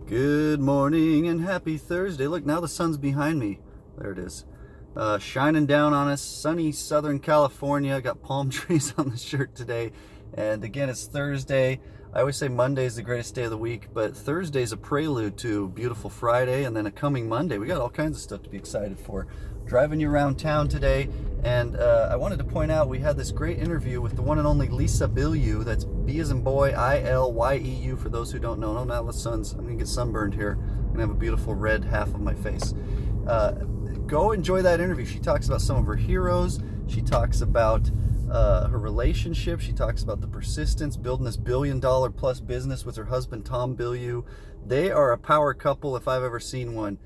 Good morning and happy Thursday. Look, now the sun's behind me. There it is. Shining down on us, sunny Southern California. Got palm trees on the shirt today. And again, it's Thursday. I always say Monday is the greatest day of the week, but Thursday is a prelude to beautiful Friday and then a coming Monday. We got all kinds of stuff to be excited for. Driving you around town today, and I wanted to point out we had this great interview with the one and only Lisa BILYEU. That's B as in boy, I-L-Y-E-U for those who don't know. No, now the sun's, I'm gonna get sunburned here. I'm gonna have a beautiful red half of my face. Go enjoy that interview. She talks about some of her heroes. She talks about her relationship. She talks about the persistence, building this $1 billion plus business with her husband, Tom BILYEU. They are a power couple if I've ever seen one.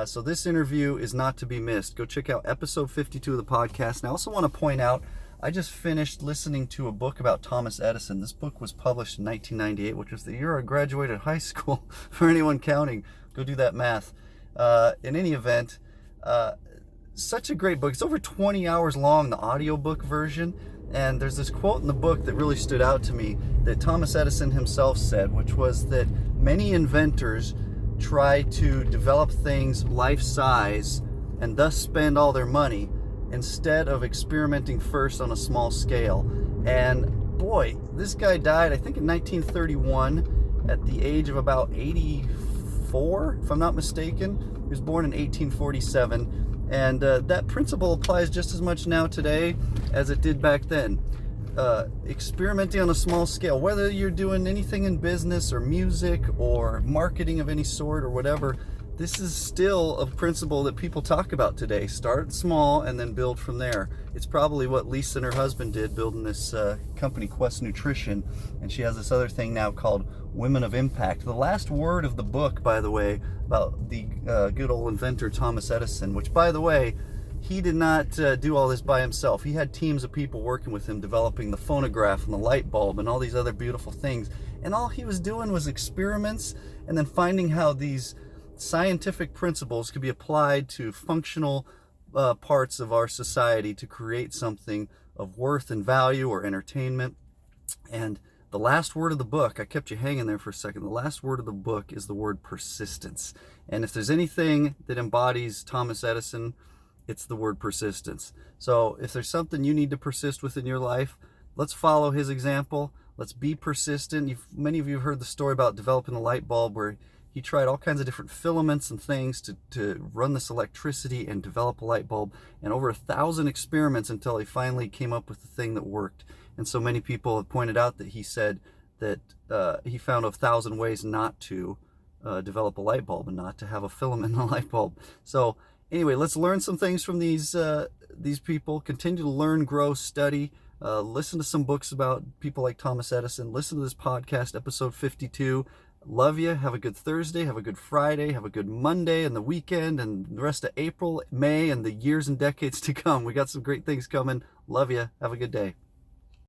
So this interview is not to be missed. Go check out episode 52 of the podcast. And I also want to point out, I just finished listening to a book about Thomas Edison. This book was published in 1998, which was the year I graduated high school, for anyone counting. Go do that math. In any event, such a great book. It's over 20 hours long, the audiobook version. And there's this quote in the book that really stood out to me that Thomas Edison himself said, which was that many inventors try to develop things life-size and thus spend all their money instead of experimenting first on a small scale. And boy, this guy died, I think, in 1931 at the age of about 84, if I'm not mistaken. He was born in 1847, and that principle applies just as much now today as it did back then. Experimenting on a small scale, whether you're doing anything in business or music or marketing of any sort or whatever, this is still a principle that people talk about today. Start small and then build from there. It's probably what Lisa and her husband did, building this company, Quest Nutrition, and she has this other thing now called Women of Impact. The last word of the book, by the way, about the good old inventor Thomas Edison, which, by the way, he did not do all this by himself. He had teams of people working with him, developing the phonograph and the light bulb and all these other beautiful things. And all he was doing was experiments and then finding how these scientific principles could be applied to functional parts of our society to create something of worth and value or entertainment. And the last word of the book, I kept you hanging there for a second, the last word of the book is the word persistence. And if there's anything that embodies Thomas Edison, it's the word persistence. So if there's something you need to persist with in your life, let's follow his example. Let's be persistent. Many of you have heard the story about developing the light bulb, where he tried all kinds of different filaments and things to run this electricity and develop a light bulb, and over 1,000 experiments until he finally came up with the thing that worked. And so many people have pointed out that he said that he found 1,000 ways not to develop a light bulb and not to have a filament in a light bulb. So anyway, let's learn some things from these people. Continue to learn, grow, study. Listen to some books about people like Thomas Edison. Listen to this podcast, episode 52. Love you. Have a good Thursday. Have a good Friday. Have a good Monday and the weekend and the rest of April, May, and the years and decades to come. We got some great things coming. Love you. Have a good day.